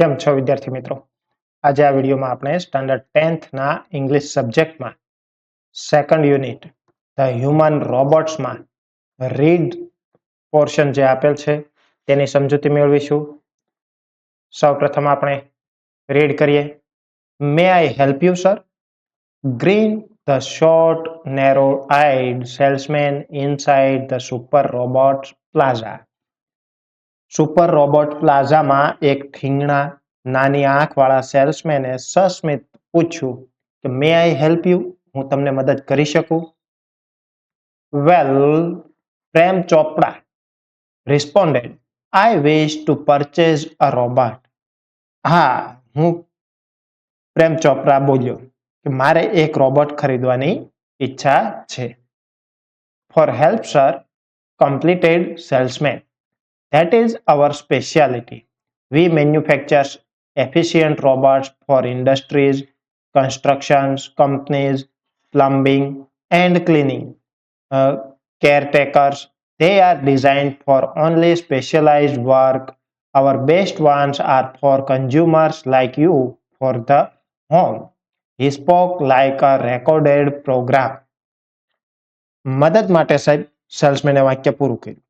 કેમ છો વિદ્યાર્થી મિત્રો? આજે આ વિડીયોમાં આપણે સ્ટાન્ડર્ડ 10th ના ઇંગ્લિશ સબ્જેક્ટમાં સેકન્ડ યુનિટ ધ હ્યુમન રોબોટ્સમાં રીડ પોર્શન જે આપેલ છે તેની સમજૂતી મેળવીશું. સૌપ્રથમ આપણે રીડ કરીએ. May I help you sir? Green the short narrow-eyed salesman inside the super robot plaza. Super robot પ્લાઝામાં એક ઠીંગણા નાની આંખવાળા સેલ્સમેને સસ્મિત પૂછ્યું કે મે આઈ હેલ્પ યુ? હું તમને મદદ કરી શકું? વેલ, પ્રેમ ચોપડા રિસ્પોન્ડેડ, આઈ વિશ ટુ પરચેઝ અ રોબોટ. હા, હું પ્રેમ ચોપડા બોલ્યો કે મારે એક રોબોટ ખરીદવાની ઈચ્છા છે. For help sir, completed salesman. That is our specialty. We manufacture efficient robots for industries, constructions, companies, plumbing, and cleaning. Caretakers, they are designed for only specialized work. Our best ones are for consumers like you for the home. He spoke like a recorded program. મદદ માટે સાહેબ સેલ્સમેને વાક્ય પૂરું કર્યું.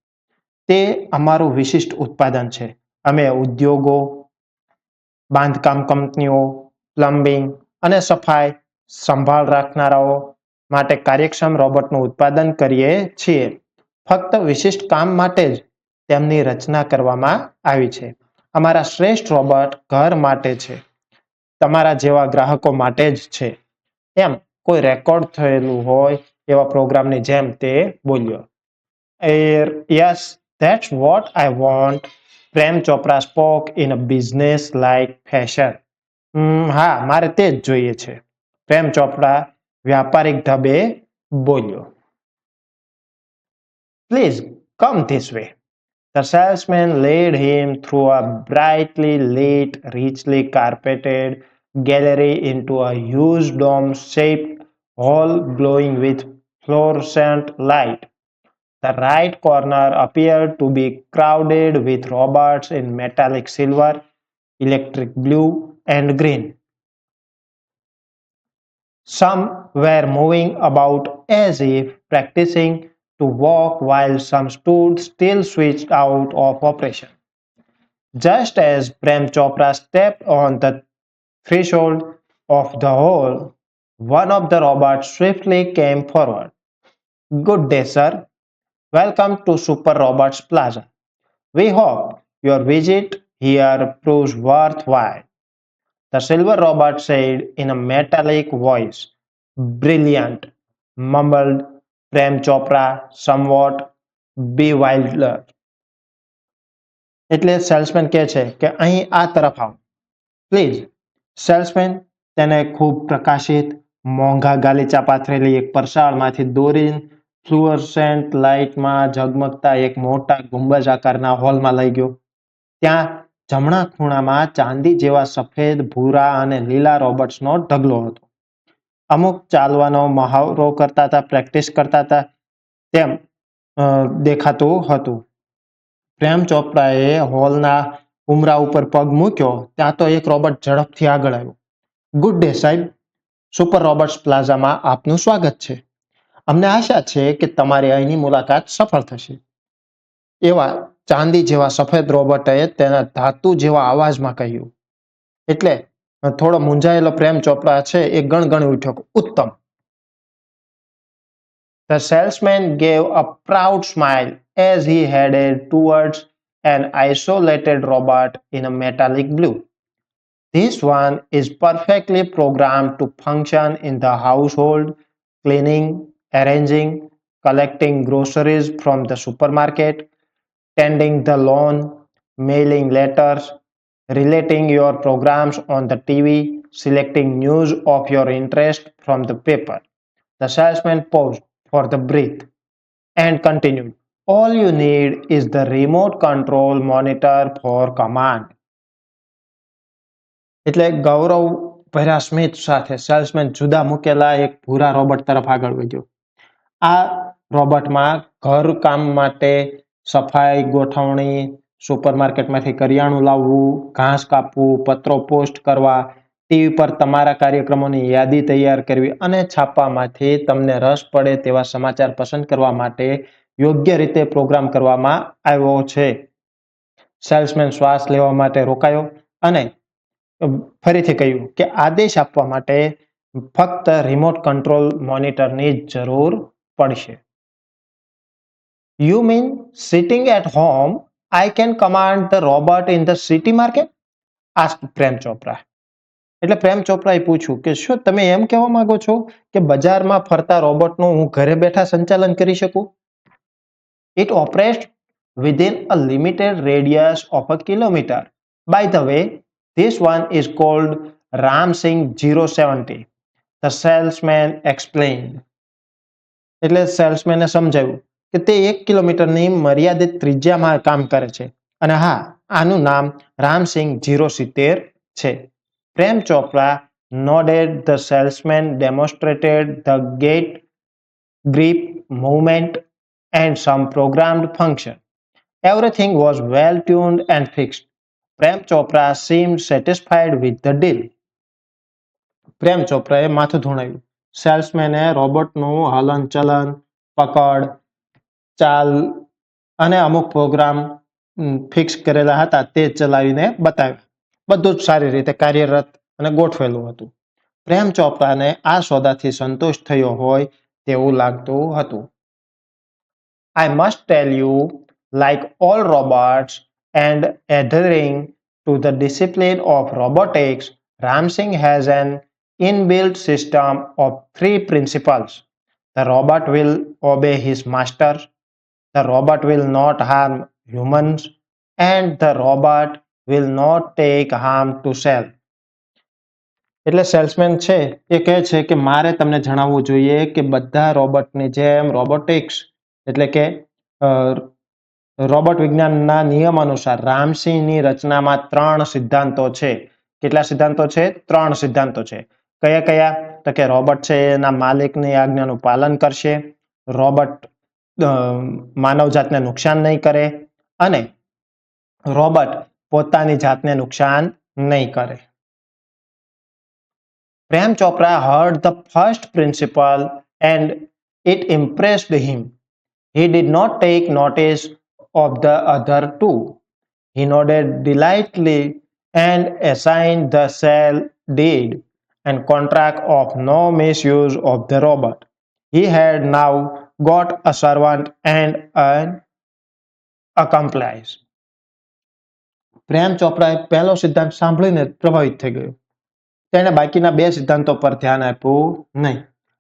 તે અમારું વિશિષ્ટ ઉત્પાદન છે. અમે ઉદ્યોગો, બાંધકામ કંપનીઓ, પ્લમ્બિંગ અને સફાઈ સંભાળ રાખનારાઓ માટે કાર્યક્ષમ રોબોટનું ઉત્પાદન કરીએ છીએ. ફક્ત વિશિષ્ટ કામ માટે જ તેમની રચના કરવામાં આવી છે. અમારા શ્રેષ્ઠ રોબોટ ઘર માટે છે, તમારા જેવા ગ્રાહકો માટે જ છે. એમ કોઈ રેકોર્ડ થયેલું હોય એવા પ્રોગ્રામની જેમ તે બોલ્યો. Yes, that's what I want. Prem Chopra spoke in a business-like fashion. હા, મારે તે જ જોઈએ છે. પ્રેમ ચોપડા વ્યાપારિક ઢબે બોલ્યો. Please come this way. The salesman led him through a brightly lit, richly carpeted gallery into a huge dome-shaped hall glowing with fluorescent light. The right corner appeared to be crowded with robots in metallic silver, electric blue, and green. Some were moving about as if practicing to walk, while some stood still switched out of operation. Just as Prem Chopra stepped on the threshold of the hall, one of the robots swiftly came forward. Good day, sir. Welcome to Super Robots Plaza. We hope your visit here proves worthwhile. The silver robot said in a metallic voice. Brilliant, mumbled Prem Chopra, somewhat bewildered. એટલે salesman કહે છે કે અહીં આ તરફ આવો please. Salesman તેને ખૂબ પ્રકાશિત મોંઘા ગાલીચા પાથરેલી એક પરસાળમાંથી દોરી ફ્લુઅરસેન્ટ લાઇટમાં ઝગમગતા એક મોટા ગુંબજ આકારના હોલમાં લઈ ગયો. ત્યાં જમણા ખૂણામાં ચાંદી જેવા સફેદ, ભૂરા અને લીલા રોબોટ્સનો ઢગલો હતો. અમુક ચાલવાનો મહાવરો કરતા હતા, પ્રેક્ટિસ કરતા હતા તેમ દેખાતું હતું. પ્રેમ ચોપરાએ હોલના ઉમરા ઉપર પગ મૂક્યો ત્યાં તો એક રોબોટ ઝડપથી આગળ આવ્યો. ગુડ ડે સાહેબ, સુપર રોબોટ્સ પ્લાઝામાં આપનું સ્વાગત છે. અમને આશા છે કે તમારી અહીંની મુલાકાત સફળ થશે. એવા ચાંદી જેવા સફેદ રોબોટે તેના ધાતુ જેવા અવાજમાં કહ્યું. એટલે થોડો મૂંઝાયેલો પ્રેમ ચોપરા છે એ ગણગણી ઉઠ્યો. ઉત્તમ. The salesman gave a proud smile as he headed towards an isolated robot in a metallic blue. This one is perfectly programmed to function in the household, cleaning, arranging, collecting groceries from the supermarket, tending the lawn, mailing letters, relating your programs on the TV, selecting news of your interest from the paper. The salesman paused for the breath and continued. All you need is the remote control monitor for command. એટલે ગૌરવ ભર્યા સ્મિત સાથે salesman જુદા મૂકેલા એક ભૂરા robot તરફ આગળ વધ્યો. આ રોબોટમાં ઘર કામ માટે સફાઈ, ગોઠવણી, સુપરમાર્કેટમાંથી કરિયાણું લાવવું, ઘાસ કાપવું, પત્રો પોસ્ટ કરવા, ટીવી પર તમારા કાર્યક્રમોની યાદી તૈયાર કરવી અને છાપવામાંથી તમને રસ પડે તેવા સમાચાર પસંદ કરવા માટે યોગ્ય રીતે પ્રોગ્રામ કરવામાં આવ્યો છે. સેલ્સમેન શ્વાસ લેવા માટે રોકાયો અને ફરીથી કહ્યું કે આદેશ આપવા માટે ફક્ત રિમોટ કંટ્રોલ મોનિટરની જ જરૂર પડશે. You mean sitting at home, I can command the robot in the city market? asked Prem Chopra. એટલે પ્રેમ ચોપરાએ પૂછ્યું કે શું તમે એમ કહેવા માંગો છો કે બજારમાં ફરતા રોબોટનું હું ઘરે બેઠા સંચાલન કરી શકું? It operates within a limited radius of a kilometer. By the way, this one is called Ramsing 070. The salesman explained. એટલે સેલ્સમેને સમજાવ્યું કે તે 1 કિલોમીટરની મર્યાદિત ત્રિજ્યામાં કામ કરે છે અને હા, આનું નામ રામસિંગ 070 છે. Prem Chopra nodded. The salesman demonstrated the gate, grip, movement and some programmed function. Everything was well tuned and fixed. Prem Chopra seemed satisfied with the deal. પ્રેમ ચોપરાએ માથું ધુણાવ્યું. સેલ્સમેને રોબોટનું હલનચલન, પકડ, ચાલ અને અમુક પ્રોગ્રામ ફિક્સ કરેલા હતા તે ચલાવીને બતાવ્યા. બધું જ સારી રીતે કાર્યરત અને ગોઠવેલું હતું. પ્રેમ ચોપરાને આ સોદાથી સંતોષ થયો હોય તેવું લાગતું હતું. I must tell you, like all robots and adhering to the discipline of robotics, Ramsing has an inbuilt system of 3 principles. The robot will obey his master, the robot will not harm humans, and the robot will not take harm to self. એટલે salesman છે એ કહે છે કે મારે તમને જણાવવું જોઈએ કે બધા રોબોટની જેમ રોબોટિક્સ એટલે કે રોબોટ વિજ્ઞાનના નિયમ અનુસાર રામસિંહની રચનામાં 3 સિદ્ધાંતો છે. કેટલા સિદ્ધાંતો છે? 3 સિદ્ધાંતો છે. કયા કયા? તો કે રોબોટ છે એના માલિકની આજ્ઞાનું પાલન કરશે, રોબોટ માનવજાતને નુકસાન નહીં કરે અને રોબોટ પોતાની જાતને નુકસાન નહીં કરે. Prem Chopra heard the first principle and it impressed him. He did not take notice of the other two. He nodded delightedly and assigned the sale deed and contract of no misuse of the robot. He had now got a servant and an accomplice. પ્રેમ ચોપરાએ પહેલો સિદ્ધાંત સાંભળીને પ્રભાવિત થઈ ગયો. તેણે બાકીના 2 સિદ્ધાંતો પર ધ્યાન આપ્યું નહીં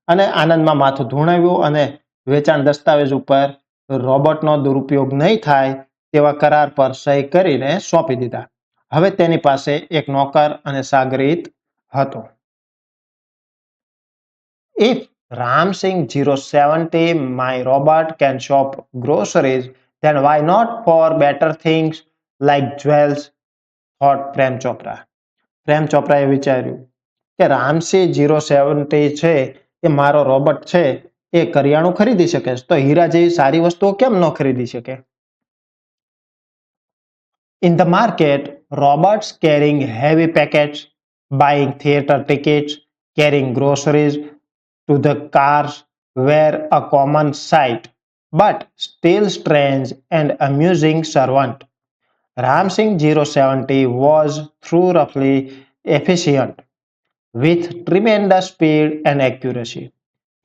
અને આનંદમાં માથું ધુણાવ્યું અને વેચાણ દસ્તાવેજ ઉપર રોબોટનો દુરુપયોગ નહીં થાય તેવા કરાર પર સહી કરીને સોંપી દીધા. હવે તેની પાસે એક નોકર અને સાગરીત હતો. If Ramsing 070, my robot, can shop groceries, then why not for better things like jewels? thought Prem Chopra. પ્રેમ ચોપરાએ વિચાર્યું કે રામસી 070 છે એ મારો રોબોટ છે એ કરિયાણું ખરીદી શકે તો હીરા જેવી સારી વસ્તુઓ કેમ ન ખરીદી શકે? In the market, robots carrying heavy packets, buying theater tickets, carrying groceries to the cars were a common sight, but still strange and amusing servant. Ramsing 070 was thoroughly efficient, with tremendous speed and accuracy.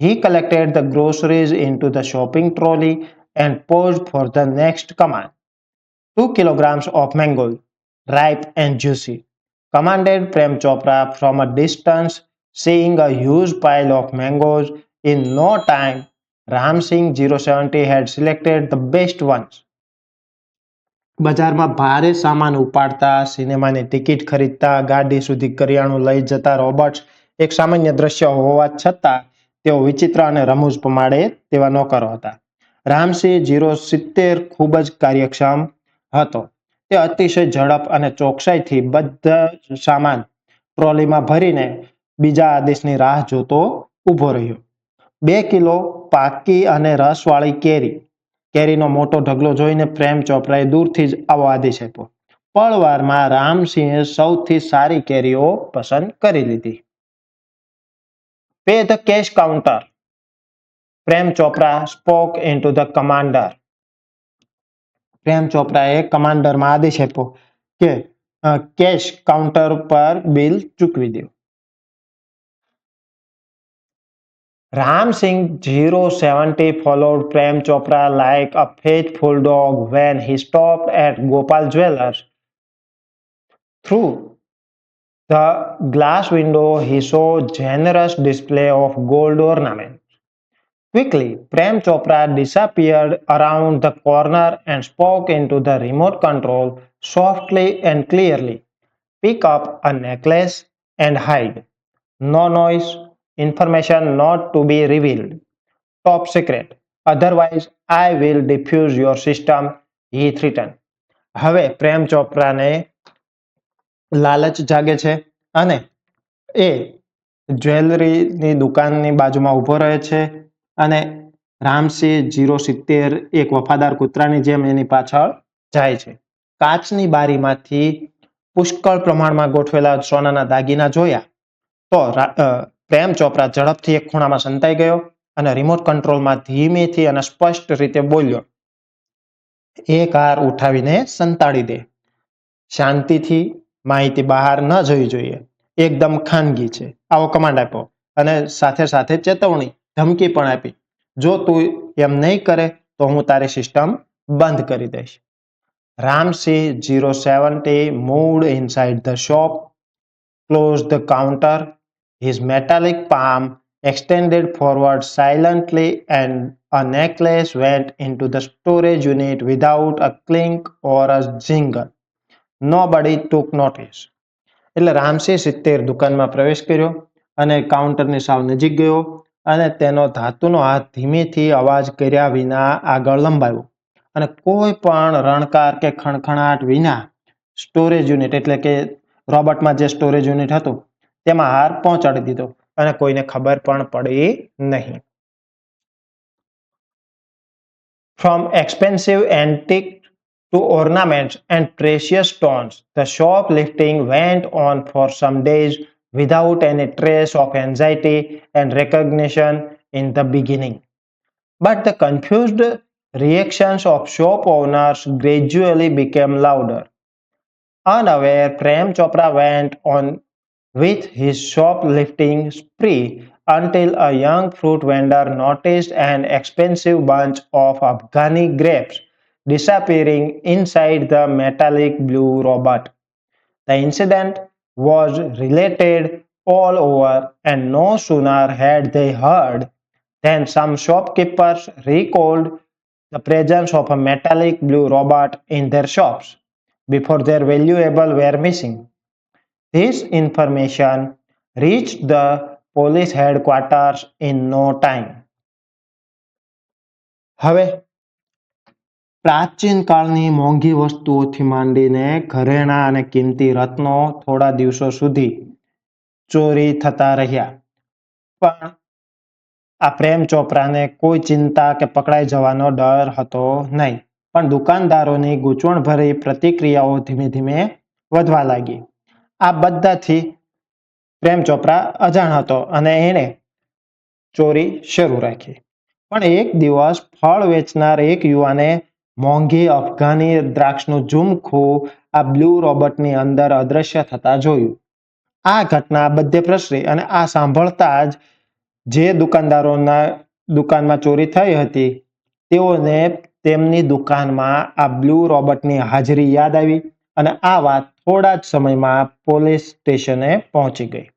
He collected the groceries into the shopping trolley and paused for the next command. 2 kilograms of mangoes, ripe and juicy, commanded Prem Chopra from a distance. Seeing a huge pile of mangoes in no time, Ramsing 070 had selected the best ones. બજારમાં ભારે સામાન ઉપાડતા, સિનેમાની ticket ખરીદતા, ગાડી સુધી કરિયાણું લઈ જતા robots એક સામાન્ય દ્રશ્ય હોવા છતાં તેઓ વિચિત્ર અને રમૂજ પમાડે તેવા નોકરો હતા. રામસી 070 ખૂબ જ કાર્યક્ષમ હતો. તે અતિશય ઝડપ અને ચોકસાઈથી બધા સામાન ટ્રોલીમાં ભરીને બીજા આદેશની રાહ જોતો ઊભો રહ્યો. 2 કિલો પાકી અને રસવાળી કેરી કેરીનો મોટો ઢગલો જોઈને પ્રેમ ચોપરાએ દૂરથી જ આવો આદેશ આપ્યો. પળવારમાં રામસિંહે સૌથી સારી કેરીઓ પસંદ કરી લીધી. Pay the cash counter. Prem Chopra spoke into the commander. પ્રેમ ચોપરાએ કમાન્ડરમાં આદેશ આપ્યો કે કેશ કાઉન્ટર પર બિલ ચૂકવી દો. Ram Singh 070 followed Prem Chopra like a faithful dog when he stopped at Gopal Jewellers. Through the glass window, he saw generous display of gold ornaments. Quickly, Prem Chopra disappeared around the corner and spoke into the remote control softly and clearly. Pick up a necklace and hide. No noise, information not to be revealed. Top secret. Otherwise, I will defuse your system, he threatened. હવે પ્રેમ ચોપરાને લાલચ જાગે છે અને એ જ્વેલરીની દુકાનની બાજુમાં ઊભો રહે છે અને રામસિંહ 070 એક વફાદાર કૂતરાની જેમ એની પાછળ જાય છે. કાચની બારીમાંથી પુષ્કળ પ્રમાણમાં ગોઠવેલા સોનાના દાગીના જોયા તો પ્રેમ ચોપરા ઝડપથી એક ખૂણામાં સંતાઈ ગયો અને રિમોટ કંટ્રોલમાં ધીમેથી અને સ્પષ્ટ રીતે બોલ્યો, એક હાર ઉઠાવીને સંતાડી દે. શાંતિથી, માહિતી બહાર ન જવી જોઈએ, એકદમ ખાનગી છે, આવો કમાન્ડ આપ્યો અને સાથે સાથે ચેતવણી, ધમકી પણ આપી, જો તું એમ નહીં કરે તો હું તારી સિસ્ટમ બંધ કરી દઈશ. Ramsey 070 moved inside the shop, closed the counter, his metallic palm extended forward silently, and a necklace went into the storage unit without a clink or a jingle. Nobody took notice. એટલે રામસિંહ 70 દુકાનમાં પ્રવેશ કર્યો અને કાઉન્ટરની સાવ નજીક ગયો અને તેનો ધાતુનો હાથ ધીમેથી અવાજ કર્યા વિના આગળ લંબાવ્યો અને કોઈ પણ રણકાર કે ખણખણાટ વિના સ્ટોરેજ યુનિટ એટલે કે રોબોટમાં જે સ્ટોરેજ યુનિટ હતું તેમાં હાર પહોંચાડી દીધો અને કોઈને ખબર પણ પડી નહીં. From expensive antique to ornaments and precious stones, the shoplifting went on for some days without any trace of anxiety and recognition in the beginning. But the confused reactions of shop owners gradually became louder. Unaware, Prem Chopra went on with his shoplifting spree until a young fruit vendor noticed an expensive bunch of Afghani grapes disappearing inside the metallic blue robot. The incident was related all over, and no sooner had they heard than some shopkeepers recalled the presence of a metallic blue robot in their shops before their valuables were missing. This information reached the police headquarters in no time. હવે પ્રાચીન કાળની મોંઘી વસ્તુઓથી માંડીને ઘરેણાં અને કિંમતી રત્નો થોડા દિવસો સુધી ચોરી થતા રહ્યા, પણ આ પ્રેમ ચોપરાને કોઈ ચિંતા કે પકડાઈ જવાનો ડર હતો નહીં. પણ દુકાનદારોની ગૂંચવણભરી પ્રતિક્રિયાઓ ધીમે ધીમે વધવા લાગી. આ બધાથી પ્રેમ ચોપરા અજાણ હતો અને એણે ચોરી શરૂ રાખી. પણ એક દિવસ ફળ વેચનાર એક યુવાને મોંઘી અફઘાની દ્રાક્ષનું ઝુમખું આ બ્લુ રોબોટની અંદર અદ્રશ્ય થતા જોયું. આ ઘટના બધે પ્રસરી અને આ સાંભળતા જ જે દુકાનદારોના દુકાનમાં ચોરી થઈ હતી તેઓને તેમની દુકાનમાં આ બ્લુ રોબોટની હાજરી યાદ આવી અને આ વાત થોડા જ સમયમાં પોલીસ સ્ટેશને પહોંચી ગઈ.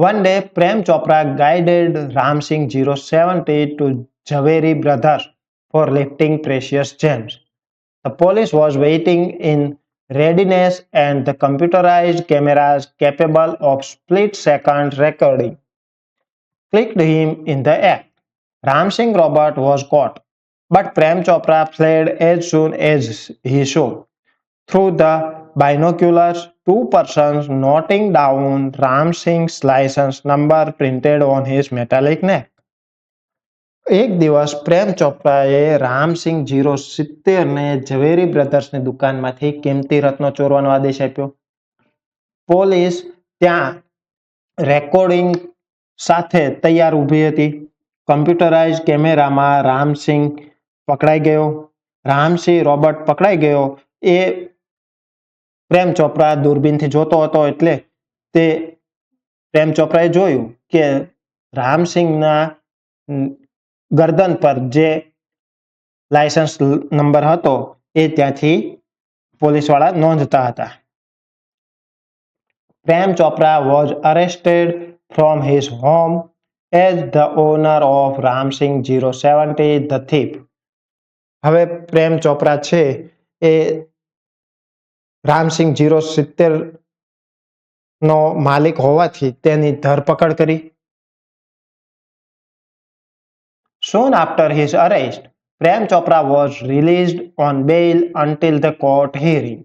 One day, Prem Chopra guided Ram Singh 070 to Jhaveri Brothers for lifting precious gems. The police was waiting in readiness and the computerized cameras capable of split-second recording clicked him in the act. Ram Singh robot was caught, but Prem Chopra fled as soon as he saw. Through the binoculars, two persons noting down Ram Singh's license number printed on his metallic neck. એક દિવસ પ્રેમ ચોપરાએ રામસિંહ 070 ને ઝવેરી બ્રધર્સની દુકાનમાંથી કિંમતી રત્નો ચોરવાનો આદેશ આપ્યો. Police ત્યાં recording સાથે તૈયાર ઊભી હતી. કમ્પ્યુટરાઇઝ કેમેરામાં રામસિંહ પકડાઈ ગયો. રામસિંહ રોબર્ટ પકડાઈ ગયો એ પ્રેમ ચોપરા દૂરબીનથી જોતો હતો, એટલે તે પ્રેમ ચોપરાએ જોયું કે રામસિંહના ગરદન પર જે લાયસન્સ નંબર હતો એ ત્યાંથી પોલીસવાળા નોંધતા હતા. Prem Chopra was arrested from his home as the owner of Ramsinh 070 the thief. હવે પ્રેમ ચોપરા છે એ રામસિંહ 070 નો માલિક હોવાથી તેની ધરપકડ કરી. Soon after his arrest, Prem Chopra was released on bail until the court hearing.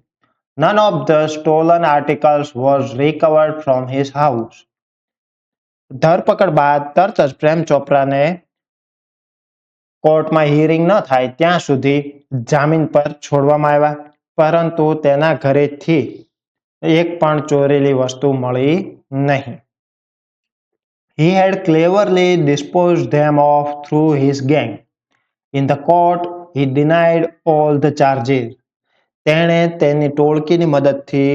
None of the stolen articles was recovered from his house. ધરપકડ બાદ તરત જ પ્રેમ ચોપરાને કોર્ટમાં હિયરિંગ ન થાય ત્યાં સુધી જામીન પર છોડવામાં આવ્યા, પરંતુ તેના ઘરેથી એક પણ ચોરેલી વસ્તુ મળી નહીં. He had cleverly disposed them of through his gang. In the court, he denied all the charges. તેણે તેની ટોળકીની મદદથી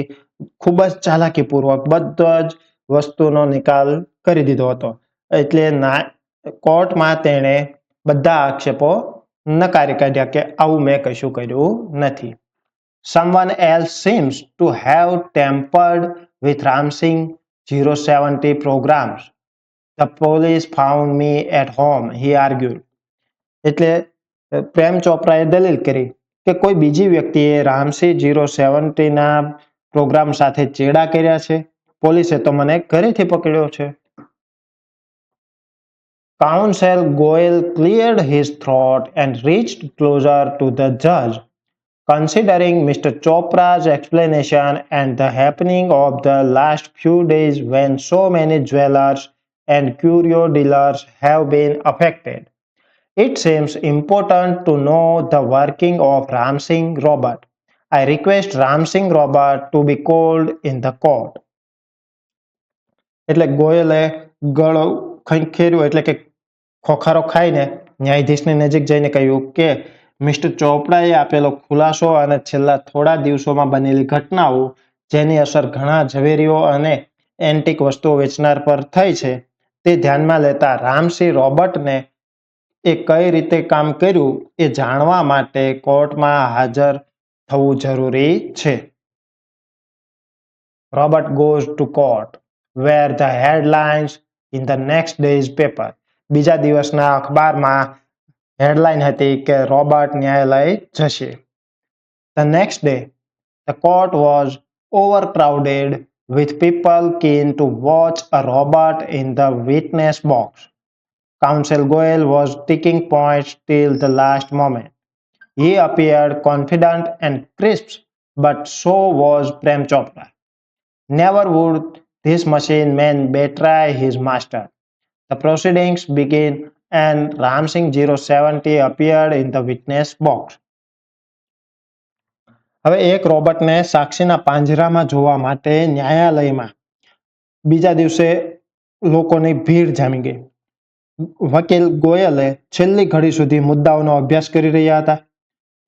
ખૂબ જ ચાલાકીપૂર્વક બધા જ વસ્તુનો નિકાલ કરી દીધો હતો. એટલે કોર્ટમાં તેણે બધા આક્ષેપો નકારી કાઢ્યા કે આવું મેં કશું કર્યું નથી. Someone else seems to have tampered with Ramsingh 070 programs. The police found me at home, he argued. એટલે પ્રેમ ચોપરાએ દલીલ કરી કે કોઈ બીજી વ્યક્તિએ રામસિંહ 070 ના પ્રોગ્રામ સાથે ચેડા કર્યા છે. પોલીસે તો મને ઘરેથી પકડ્યો છે. Counsel Goel cleared his throat and reached closer to the judge. Considering Mr. Chopra's explanation and the happening of the last few days when so many jewelers and curio dealers have been affected, it seems important to know the working of Ramsingh Robert. I request Ramsingh Robert to be called in the court. એટલે ગોયલે ગળો ખંખેર્યો, એટલે કે ખોખારો ખાઈને ન્યાયાધીશની નજીક જઈને કહ્યું કે mister ચોપડાએ આપેલો ખુલાસો અને છેલ્લા થોડા દિવસોમાં બનેલી ઘટનાઓ જેની અસર ઘણા ઝવેરીઓ અને એન્ટિક વસ્તુઓ વેચનાર પર થઈ છે તે ધ્યાનમાં લેતા રામસિંહ રોબર્ટને એ કઈ રીતે કામ કર્યું એ જાણવા માટે કોર્ટમાં હાજર થવું જરૂરી છે. Robert goes to court, where the headlines in the next day's paper. બીજા દિવસના અખબારમાં હેડલાઇન હતી કે રોબર્ટ ન્યાયાલય જશે. The next day, the court was overcrowded with people keen to watch a Robert in the witness box. Counsel Goel was ticking points till the last moment. He appeared confident and crisp, but so was Prem Chopra. Never would this machine man betray his master. The proceedings began and Ramsingh 070 appeared in the witness box. હવે એક રોબર્ટને સાક્ષીના પાંજરામાં જોવા માટે ન્યાયાલયમાં બીજા દિવસે લોકોની ભીડ જામી ગઈ. વકીલ ગોયલે છેલ્લી ઘડી સુધી મુદ્દાઓનો અભ્યાસ કરી રહ્યા હતા.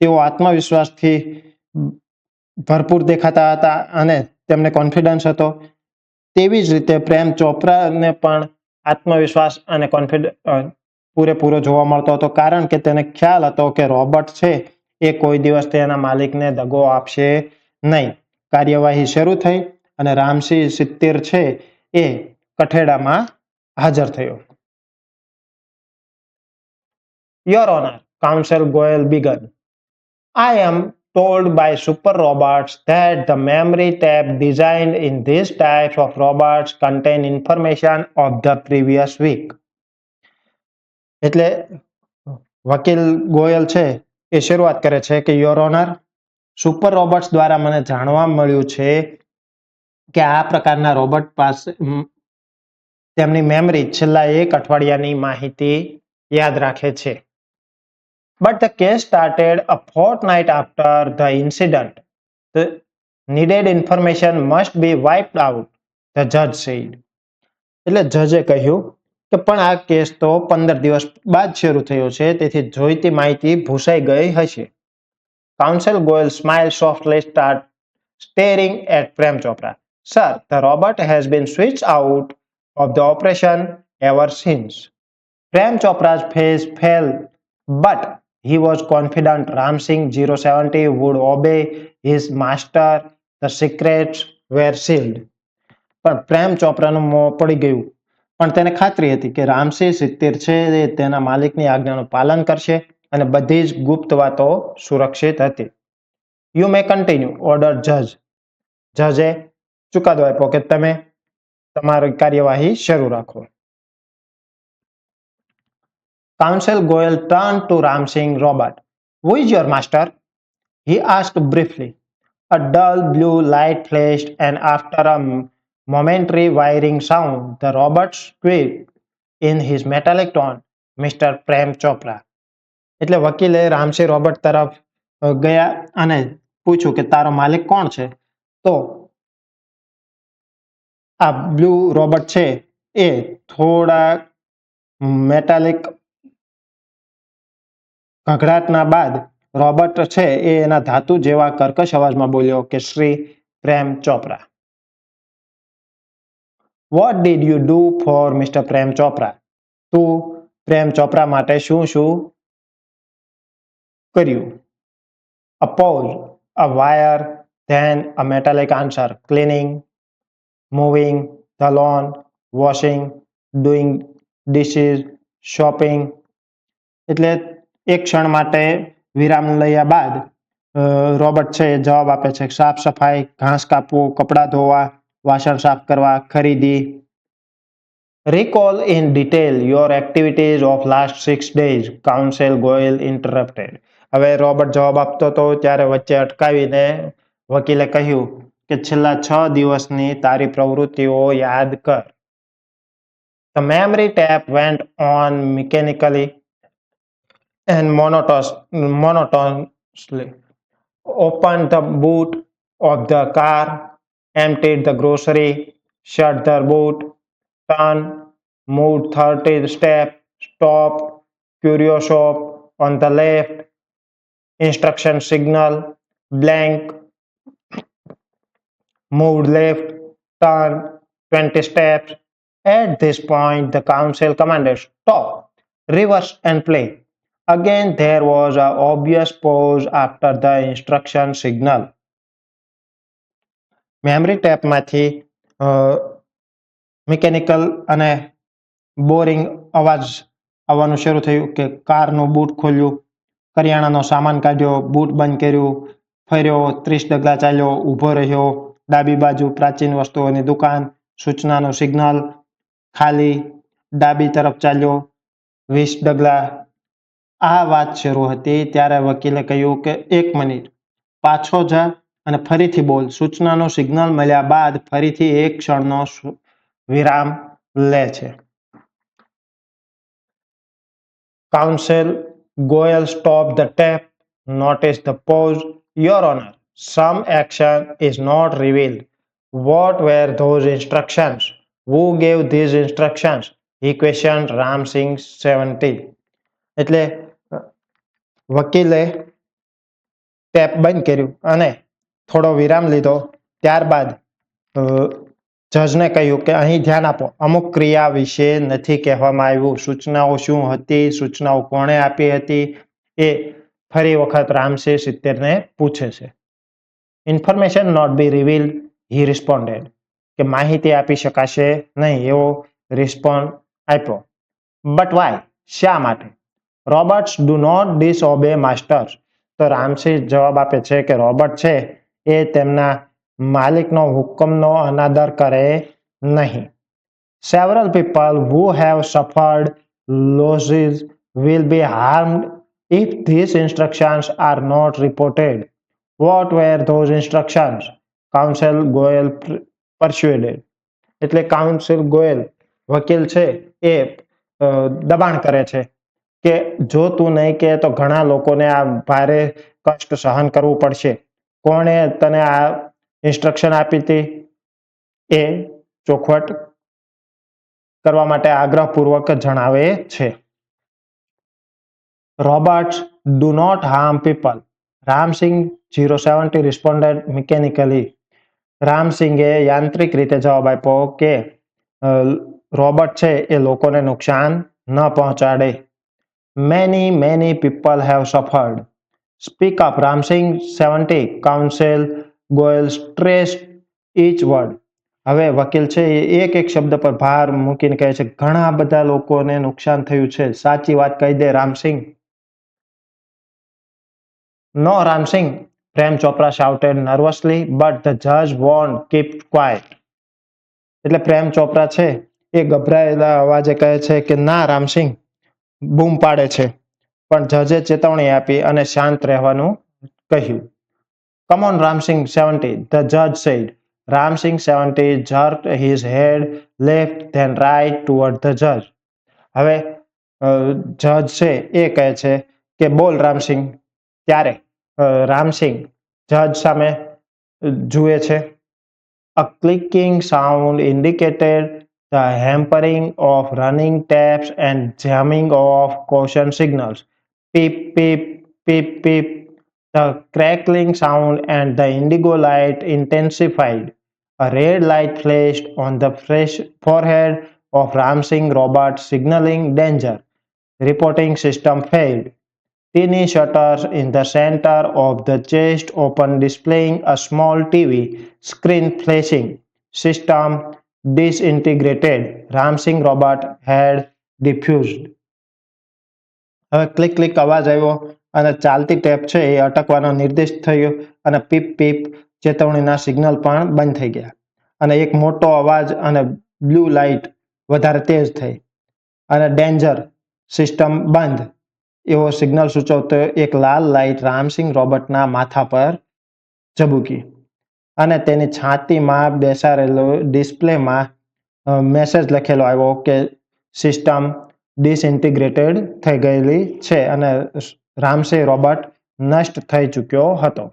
તેઓ આત્મવિશ્વાસથી ભરપૂર દેખાતા હતા અને તેમને કોન્ફિડન્સ હતો. તેવી જ રીતે પ્રેમ ચોપરાને પણ આત્મવિશ્વાસ અને પૂરેપૂરો જોવા મળતો હતો, કારણ કે તેને ખ્યાલ હતો કે રોબર્ટ છે એ કોઈ દિવસ તેના માલિકને દગો આપશે નહીં. કાર્યવાહી શરૂ થઈ અને રામસિંહ 70 છે એ કઠેડામાં હાજર થયો. Your Honor, Counsel Goel began. I am told by Super Roberts that the memory tape designed in these types of robots contain information of the previous week. એટલે વકીલ ગોયલ છે એ શરૂઆત કરે છે કે યોર ઓનર, સુપર રોબોટ્સ દ્વારા મને જાણવા મળ્યું છે કે આ પ્રકારના રોબોટ પાસે તેમની મેમરી છેલ્લા એક અઠવાડિયાની માહિતી યાદ રાખે છે. But the case started a fortnight after the incident. The needed information must be wiped out, the judge said. એટલે જજે કહ્યું કે પણ આ કેસ તો 15 દિવસ બાદ શરૂ થયો છે, તેથી જોઈતી માહિતી ભૂસાઈ ગઈ હશે. Counsel Goel smiled softly, staring at Prem Chopra. Sir, the robot has been switched out of the operation ever since. Prem Chopra's face fell, but he was confident Ram Singh 070 would obey his master. The secrets were sealed. પણ પ્રેમ ચોપરાનું મોં પડી ગયું, પણ તેને ખાતરી હતી કે રામસિંહ 70 છે એ તેના માલિકની આજ્ઞાનું પાલન કરશે અને બધી જ ગુપ્ત વાતો સુરક્ષિત હતી. યુ મે કન્ટિન્યુ, ઓર્ડર જજ. જજે ચુકાદો આપ્યો કે તમે તમારી કાર્યવાહી શરૂ રાખો. Counsel Goel turned to Ram Singh Robert. Who is your master? He asked briefly. A dull blue light flashed, and after a momentary wiring sound, the robot squeaked in his metallic tone, Mr. Prem Chopra. એટલે વકીલે Ramsinh Robert તરફ ગયા અને પૂછ્યું કે તારો માલિક કોણ છે? તો આ બ્લુ રોબોટ છે એ થોડા મેટાલિક ઘઘડાટના બાદ રોબોટ છે એ એના ધાતુ જેવા કર્કશ અવાજમાં બોલ્યો કે Shri Prem Chopra. What did you do for Mr. Prem Chopra? તું પ્રેમ ચોપરા માટે શું કર્યું? A pause, a wire, then a metallic answer. Cleaning, moving the lawn, washing, doing dishes, shopping. એટલે એક ક્ષણ માટે વિરામ લયા બાદ રોબોટ છે જવાબ આપે છે સાફ સફાઈ, ઘાસ કાપવું, કપડા ધોવા, વાસણ સાફ કરવા, ખરીદી. Recall in detail your activities of last 6 days, Counsel Goel interrupted. હવે રોબોટ જવાબ આપતો હતો ત્યારે વચ્ચે અટકાવીને વકીલે કહ્યું કે છેલ્લા 6 દિવસની તારી પ્રવૃત્તિઓ યાદ કર. The memory tap went on mechanically and monotonously. Opened the boot of the car, emptied the grocery, shut the boot, turned, moved 30 steps, stopped, curio shop on the left, instruction signal, blank, moved left, turned 20 steps. At this point, the counsel commanded, stop, reverse and play. Again, there was an obvious pause after the instruction signal. Memory ટેપમાંથી mechanical અને boring અવાજ આવવાનું શરૂ થયું કે કારનું boot ખોલ્યું, કરિયાણાનો સામાન કાઢ્યો, બૂટ બંધ કર્યું, ફર્યો, 30 ડગલા ચાલ્યો, ઊભો રહ્યો, ડાબી બાજુ પ્રાચીન વસ્તુઓની દુકાન, સૂચનાનું સિગ્નલ, ખાલી, ડાબી તરફ ચાલ્યો, 20 ડગલા. આ વાત શરૂ હતી ત્યારે વકીલે કહ્યું કે 1 મિનિટ, પાછો જા અને ફરીથી બોલ. સૂચનાનું સિગ્નલ મળ્યા બાદ ફરીથી એક ક્ષણનો વિરામ લે છે. Counsel Goel stopped the tape. Notice the pause. Your Honor, some action is not revealed. What were those instructions? Who gave these instructions? He questioned Ram Singh 70. એટલે વકીલે ટેપ બંધ કર્યું અને થોડો વિરામ લીધો. ત્યારબાદ જજને કહ્યું કે અહીં ધ્યાન આપો, અમુક ક્રિયા વિશે નથી કહેવામાં આવ્યું. સૂચનાઓ શું હતી, સૂચનાઓ કોણે આપી હતી એ ફરી વખત રામસિંહ 70 ને પૂછે છે. Information not be revealed, he responded. કે માહિતી આપી શકાશે નહીં એવો રિસ્પોન્ડ આપ્યો. But why? શા માટે? Robots do not disobey masters. તો રામસિંહ જવાબ આપે છે કે રોબોટ છે એ તેમના માલિકનો હુકમનો અનાદર કરે નહીં. Several people who have suffered losses will be harmed if these instructions are not reported. What were those instructions? Counsel Goel persuaded. એટલે કાઉન્સિલ ગોયલ વકીલ છે એ દબાણ કરે છે કે જો તું નહીં કહે તો ઘણા લોકોને આ ભારે કષ્ટ સહન કરવું પડશે. કોણે તને આ ઇન્સ્ટ્રક્શન આપી હતી એ ચોખવટ કરવા માટે આગ્રહપૂર્વક જણાવે છે. Robots do not harm people. Ramsingh 070 responded mechanically. રામસિંગે યાંત્રિક રીતે જવાબ આપ્યો કે રોબોટ છે એ લોકોને નુકસાન ન પહોંચાડે. Many people have suffered. Speak up, Ramsingh 70. Counsel Goel stressed each word. હવે વકીલ છે એ એક શબ્દ પર ભાર મૂકીને કહે છે ઘણા બધા લોકોને નુકસાન થયું છે. સાચી વાત કહી દે Ramsinh. No, Ramsingh, Prem Chopra shouted nervously, but the judge warned, keep quiet. એટલે પ્રેમ ચોપરા છે એ ગભરાયેલા અવાજે કહે છે કે ના રામસિંહ, બૂમ પાડે છે, પણ જજે ચેતવણી આપી અને શાંત રહેવાનું કહ્યું. Come on, Ramsingh 70, the judge said. Ramsingh 70 jerked his head left then right toward the judge. હવે જજ છે એ કહે છે કે બોલ રામસિંહ. ત્યારે રામસિંહ જજ સામે જુએ છે. A clicking sound indicated the hampering of running taps and jamming of caution signals. Beep, beep, beep, beep. The crackling sound and the indigo light intensified. A red light flashed on the fresh forehead of Ramsingh robot signaling danger. Reporting system failed. Tiny shutters in the center of the chest open displaying a small TV screen flashing. System disintegrated. Ramsingh robot had diffused. હવે click click અવાજ આવ્યો અને ચાલતી tap છે એ અટકવાનો નિર્દેશ થયો અને પીપ પીપ ચેતવણીના signal પણ બંધ થઈ ગયા અને એક મોટો અવાજ અને બ્લુ લાઇટ વધારે તેજ થઈ અને ડેન્જર સિસ્ટમ બંધ એવો સિગ્નલ સૂચવતો એક લાલ લાઇટ રામસિંહ રોબોટના માથા પર ઝબૂકી અને તેની છાતીમાં બેસાડેલો ડિસ્પ્લેમાં મેસેજ લખેલો આવ્યો કે સિસ્ટમ ડિસઇન્ટિગ્રેટેડ થઈ ગયેલી છે અને રામસિંહ રોબોટ નષ્ટ થઈ ચૂક્યો હતો.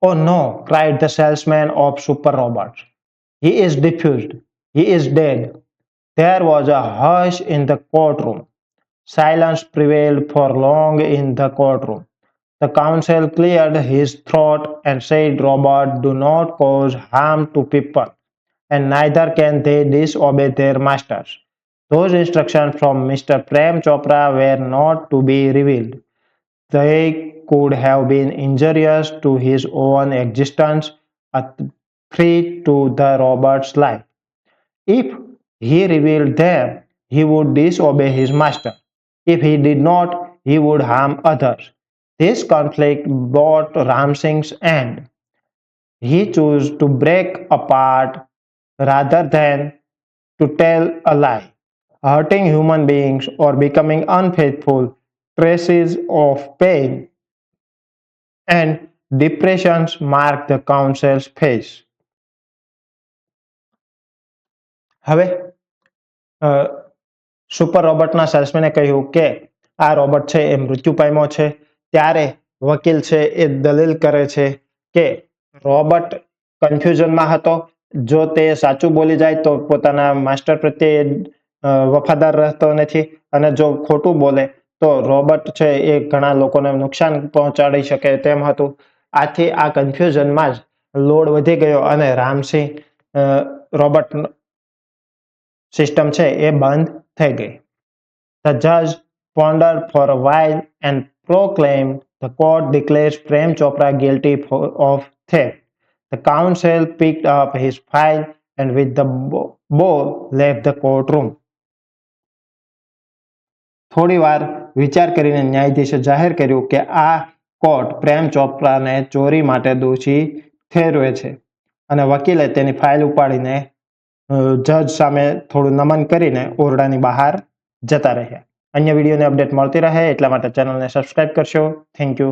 Oh no, cried the salesman of Super Robots. He is diffused. He is dead. There was a hush in the courtroom. Silence prevailed for long in the courtroom. The counsel cleared his throat and said robots do not cause harm to people, and neither can they disobey their masters. Those instructions from Mr. Prem Chopra were not to be revealed. They could have been injurious to his own existence, a threat to the robot's life. If he revealed them, he would disobey his master. If he did not, he would harm others. This conflict brought Ramsingh's end. He chose to break apart rather than to tell a lie. Hurting human beings or becoming unfaithful, traces of pain and depressions mark the counsel's face. હવે super રોબોટના સેલ્સમેને કહ્યું કે આ robot છે એ મૃત્યુ પામ્યો છે. ત્યારે વકીલ છે એ દલીલ કરે છે કે રોબોટ કન્ફ્યુઝનમાં હતો. જો તે સાચું બોલી જાય તો પોતાના માસ્ટર પ્રત્યે વફાદાર રહેતો નથી અને જો ખોટું બોલે તો રોબોટ છે એ ઘણા લોકોને નુકસાન પહોંચાડી શકે તેમ હતું. આથી આ કન્ફ્યુઝનમાં જ લોડ વધી ગયો અને રામસિંહ રોબોટ સિસ્ટમ છે એ બંધ થઈ ગઈ. The judge pondered for a while and proclaimed the court declares Prem Chopra guilty of theft. The counsel picked up his file and with the bow left the courtroom. થોડી વાર વિચાર કરીને ન્યાયાધીશે જાહેર કર્યું કે આ કોર્ટ પ્રેમ ચોપરાને ચોરી માટે દોષી ઠેરવે છે અને વકીલે તેની ફાઇલ ઉપાડીને જજ સામે થોડું નમન કરીને ઓરડાની બહાર જતા રહ્યા. અન્ય વિડીયોની અપડેટ મળતી રહે એટલા માટે ચેનલને સબસ્ક્રાઇબ કરશો. Thank you.